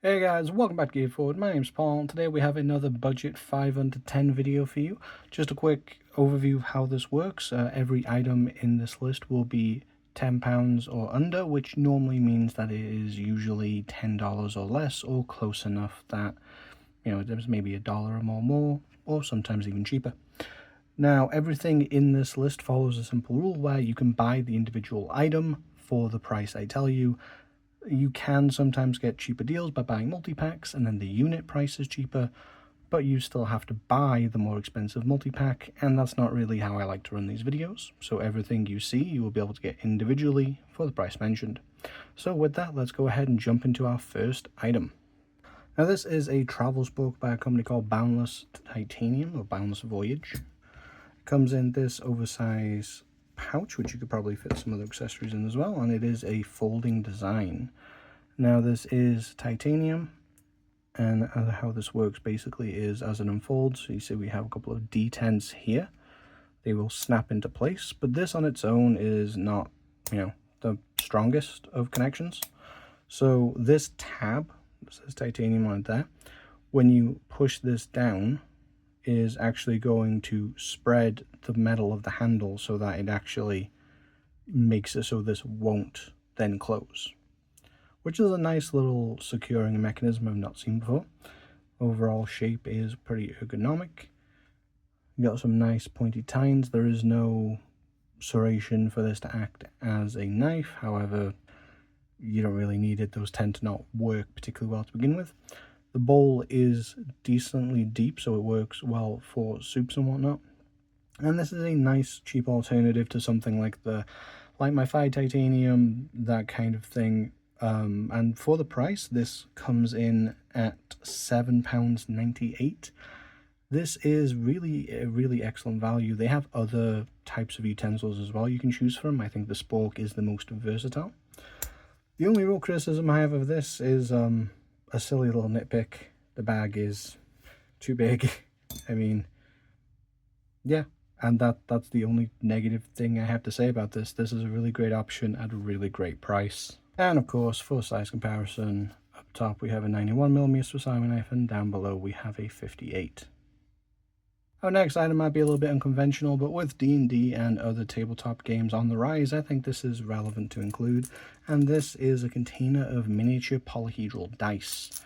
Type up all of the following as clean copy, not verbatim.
Hey guys, welcome back to Gear Forward. My name's Paul, and today we have another budget 5 under 10 video for you. Just a quick overview of how this works. Every item in this list will be £10 or under, which normally means that it is usually $10 or less, or close enough that, there's maybe $1 or more, or sometimes even cheaper. Now, everything in this list follows a simple rule where you can buy the individual item for the price I tell you. You can sometimes get cheaper deals by buying multi-packs, and then the unit price is cheaper, but you still have to buy the more expensive multi-pack, and that's not really how I like to run these videos. So everything you see, you will be able to get individually for the price mentioned. So with that, let's go ahead and jump into our first item. Now this is a travel spork by a company called Boundless Titanium, or Boundless Voyage. It comes in this oversized pouch, which you could probably fit some other accessories in as well, and it is a folding design. Now this is titanium, and how this works basically is as it unfolds, so you see we have a couple of detents here. They will snap into place, but this on its own is not, the strongest of connections. So this tab, this says titanium on it there, when you push this down, is actually going to spread the metal of the handle so that it actually makes it so this won't then close, which is a nice little securing mechanism I've not seen before. Overall shape is pretty ergonomic. You got some nice pointy tines. There is no serration for this to act as a knife, however you don't really need it. Those tend to not work particularly well to begin with. The bowl is decently deep, so it works well for soups and whatnot. And this is a nice cheap alternative to something like my Phi Titanium, that kind of thing. And for the price, this comes in at £7.98. This is really a really excellent value. They have other types of utensils as well you can choose from. I think the Spork is the most versatile. The only real criticism I have of this is a silly little nitpick. The bag is too big. I mean, yeah, and that's the only negative thing I have to say about this. This is a really great option at a really great price. And of course, for size comparison, up top we have a 91mm Swiss Army knife, and down below we have a 58. Our next item might be a little bit unconventional, but with D&D and other tabletop games on the rise, I think this is relevant to include, and this is a container of miniature polyhedral dice.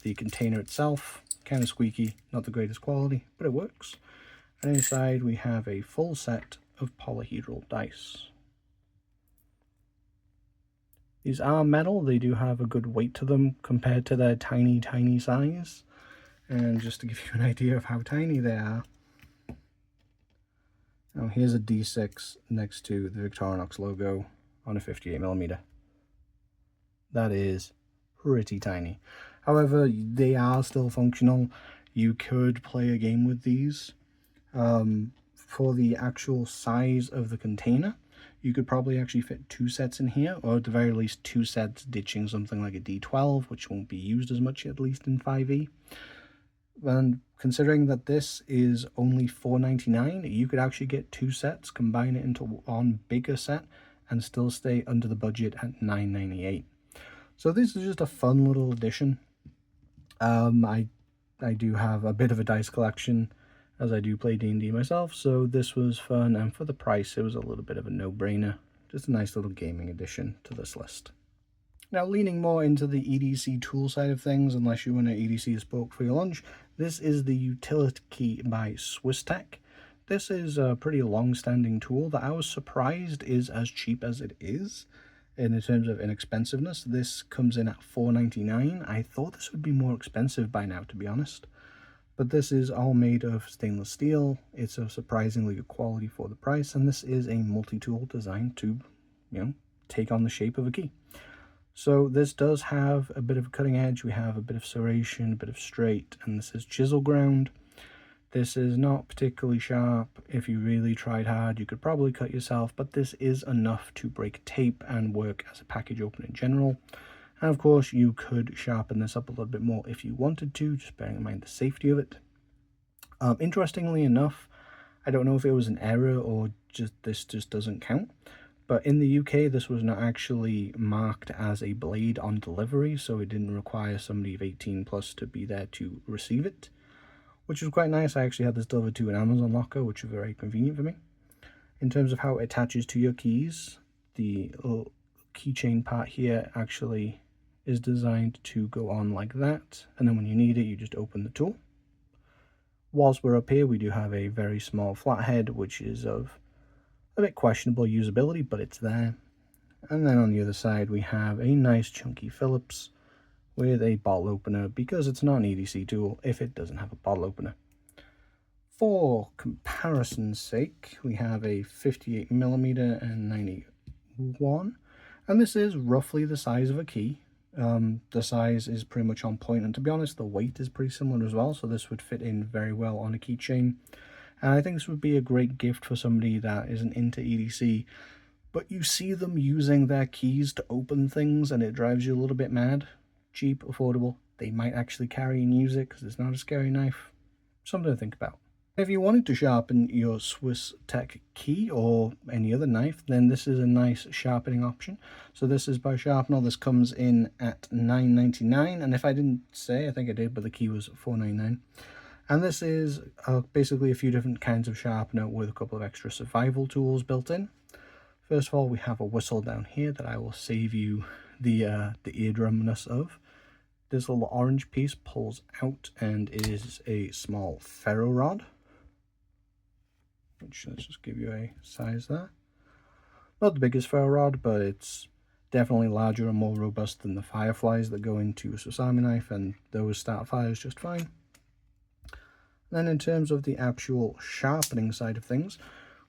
The container itself, kind of squeaky, not the greatest quality, but it works. And inside we have a full set of polyhedral dice. These are metal. They do have a good weight to them compared to their tiny, tiny size. And just to give you an idea of how tiny they are, now here's a D6 next to the Victorinox logo on a 58mm. That is pretty tiny. However, they are still functional. You could play a game with these. For the actual size of the container, you could probably actually fit 2 sets in here, or at the very least 2 sets ditching something like a D12, which won't be used as much, at least in 5e. And considering that this is only $4.99, you could actually get 2 sets, combine it into one bigger set, and still stay under the budget at $9.98. So this is just a fun little addition. I do have a bit of a dice collection, as I do play D&D myself, so this was fun, and for the price it was a little bit of a no-brainer. Just a nice little gaming addition to this list. Now, leaning more into the EDC tool side of things, unless you want to EDC a Spork for your lunch, this is the Utilikey by Swisstech. This is a pretty long-standing tool that I was surprised is as cheap as it is. In terms of inexpensiveness, this comes in at $4.99. I thought this would be more expensive by now, to be honest. But this is all made of stainless steel. It's of surprisingly good quality for the price, and this is a multi-tool designed to, take on the shape of a key. So this does have a bit of a cutting edge. We have a bit of serration, a bit of straight, and this is chisel ground. This is not particularly sharp. If you really tried hard, you could probably cut yourself, but this is enough to break tape and work as a package opener in general. And of course, you could sharpen this up a little bit more if you wanted to, just bearing in mind the safety of it. Interestingly enough, I don't know if it was an error or this just doesn't count, But in the UK, this was not actually marked as a blade on delivery, so it didn't require somebody of 18 plus to be there to receive it, which was quite nice. I actually had this delivered to an Amazon locker, which was very convenient for me. In terms of how it attaches to your keys, the little keychain part here actually is designed to go on like that, and then when you need it, you just open the tool. Whilst we're up here, we do have a very small flathead, which is of a bit questionable usability, but it's there. And then on the other side, we have a nice chunky Phillips with a bottle opener, because it's not an EDC tool if it doesn't have a bottle opener. For comparison's sake, we have a 58mm and 91, and this is roughly the size of a key. The size is pretty much on point, and to be honest, the weight is pretty similar as well, so this would fit in very well on a keychain. And I think this would be a great gift for somebody that isn't into EDC, but you see them using their keys to open things and it drives you a little bit mad. Cheap, affordable, they might actually carry and use it because it's not a scary knife. Something to think about. If you wanted to sharpen your Swisstech key or any other knife, then this is a nice sharpening option. So this is by Sharpener. This comes in at $9.99, and if I didn't say, I think I did, but the key was $4.99. And this is basically a few different kinds of sharpener with a couple of extra survival tools built in. First of all, we have a whistle down here that I will save you the eardrumness of. This little orange piece pulls out and is a small ferro rod, which, let's just give you a size there. Not the biggest ferro rod, but it's definitely larger and more robust than the fireflies that go into a Swiss Army knife, and those start fires just fine. Then in terms of the actual sharpening side of things,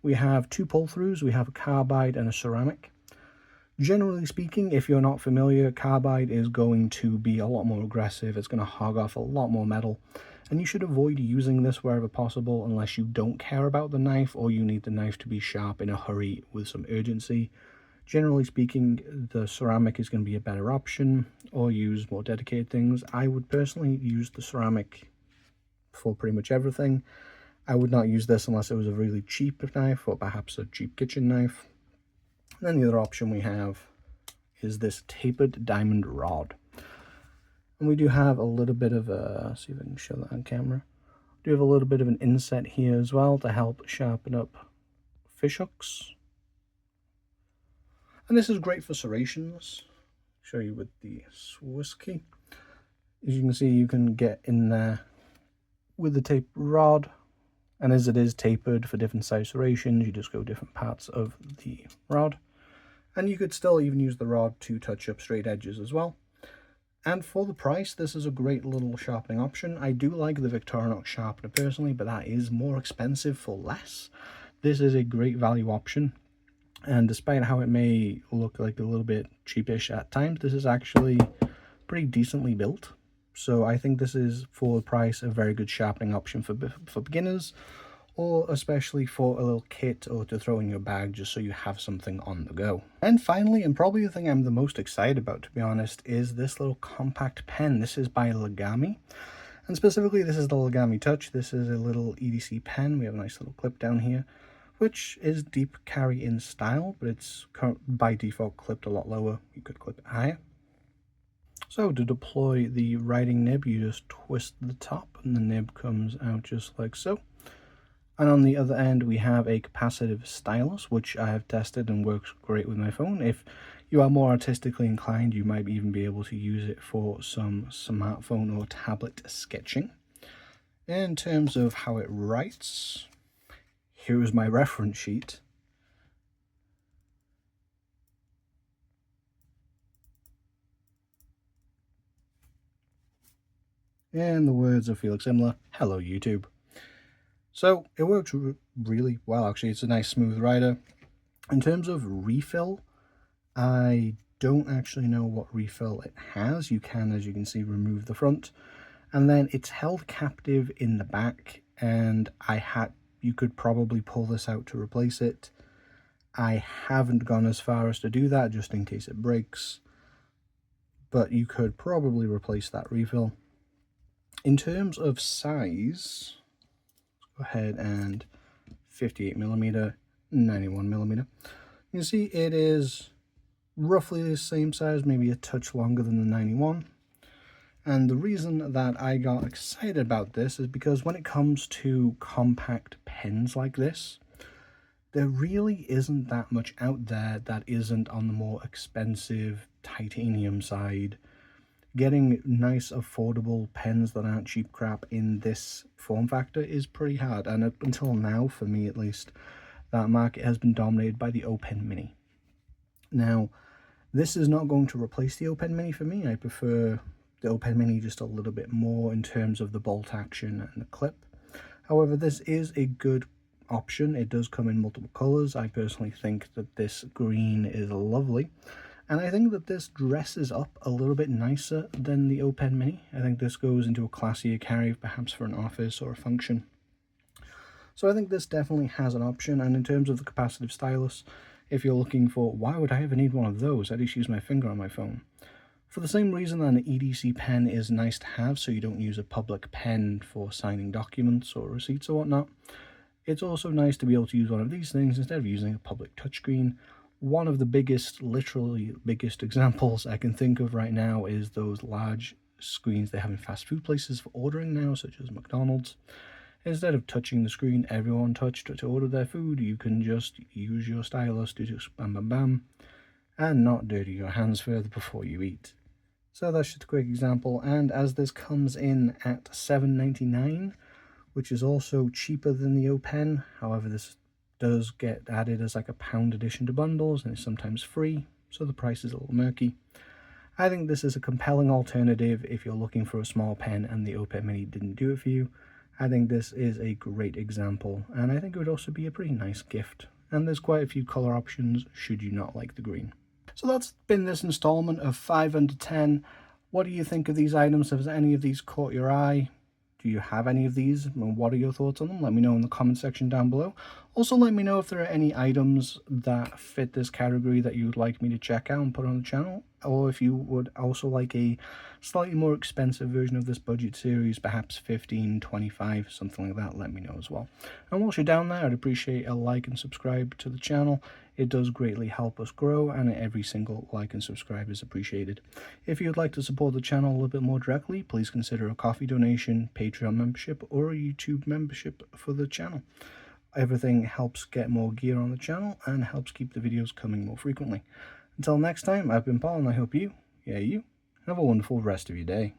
we have two pull-throughs. We have a carbide and a ceramic. Generally speaking, if you're not familiar, carbide is going to be a lot more aggressive. It's going to hog off a lot more metal, and you should avoid using this wherever possible unless you don't care about the knife or you need the knife to be sharp in a hurry with some urgency. Generally speaking, the ceramic is going to be a better option, or use more dedicated things. I would personally use the ceramic for pretty much everything. I would not use this unless it was a really cheap knife or perhaps a cheap kitchen knife. And then the other option we have is this tapered diamond rod. And we do have a little bit of a, see if I can show that on camera. We do have a little bit of an inset here as well to help sharpen up fish hooks. And this is great for serrations. I'll show you with the Swiss key. As you can see, you can get in there with the tape rod, and as it is tapered for different size serrations, you just go different parts of the rod, and you could still even use the rod to touch up straight edges as well. And for the price, this is a great little sharpening option. I do like the Victorinox sharpener personally, but that is more expensive for less. This is a great value option, and despite how it may look like a little bit cheapish at times, this is actually pretty decently built. So I think this is, for the price, a very good sharpening option for beginners, or especially for a little kit or to throw in your bag just so you have something on the go. And finally, and probably the thing I'm the most excited about, to be honest, is this little compact pen. This is by Legami, and specifically this is the Legami Touch. This is a little EDC pen. We have a nice little clip down here, which is deep carry in style, but it's by default clipped a lot lower. You could clip it higher. So to deploy the writing nib, you just twist the top and the nib comes out just like so. And on the other end, we have a capacitive stylus, which I have tested and works great with my phone. If you are more artistically inclined, you might even be able to use it for some smartphone or tablet sketching. In terms of how it writes, here is my reference sheet. And the words are Felix Imler, hello YouTube. So it works really well, actually. It's a nice smooth writer. In terms of refill, I don't actually know what refill it has. You can, as you can see, remove the front, and then it's held captive in the back, and you could probably pull this out to replace it. I haven't gone as far as to do that, just in case it breaks, but you could probably replace that refill. In terms of size, let's go ahead and 58mm, 91mm. You can see it is roughly the same size, maybe a touch longer than the 91. And the reason that I got excited about this is because when it comes to compact pens like this, there really isn't that much out there that isn't on the more expensive titanium side. Getting nice affordable pens that aren't cheap crap in this form factor is pretty hard, and up until now, for me at least, that market has been dominated by the O Pen Mini. Now, this is not going to replace the O Pen Mini for me. I prefer the O Pen Mini just a little bit more in terms of the bolt action and the clip. However, this is a good option. It does come in multiple colors. I personally think that this green is lovely, and I think that this dresses up a little bit nicer than the O Pen Mini. I think this goes into a classier carry, perhaps for an office or a function. So I think this definitely has an option. And in terms of the capacitive stylus, if you're looking for, why would I ever need one of those? I just use my finger on my phone. For the same reason that an EDC pen is nice to have, so you don't use a public pen for signing documents or receipts or whatnot, it's also nice to be able to use one of these things instead of using a public touchscreen. One of the biggest, literally biggest examples I can think of right now is those large screens they have in fast food places for ordering now, such as McDonald's. Instead of touching the screen everyone touched to order their food, you can just use your stylus to just bam bam bam and not dirty your hands further before you eat. So that's just a quick example, and as this comes in at $7.99, which is also cheaper than the O Pen, however this does get added as like a pound addition to bundles and is sometimes free, so the price is a little murky. I think this is a compelling alternative if you're looking for a small pen and the O Pen Mini didn't do it for you. I think this is a great example, and I think it would also be a pretty nice gift. And there's quite a few color options should you not like the green. So that's been this installment of 5 under 10. What do you think of these items? Has any of these caught your eye? Do you have any of these? And what are your thoughts on them? Let me know in the comment section down below. Also, let me know if there are any items that fit this category that you would like me to check out and put on the channel, or if you would also like a slightly more expensive version of this budget series, perhaps 15, 25, something like that, let me know as well. And whilst you're down there, I'd appreciate a like and subscribe to the channel. It does greatly help us grow, and every single like and subscribe is appreciated. If you'd like to support the channel a little bit more directly, please consider a coffee donation, Patreon membership, or a YouTube membership for the channel. Everything helps get more gear on the channel and helps keep the videos coming more frequently. Until next time, I've been Paul, and I hope you have a wonderful rest of your day.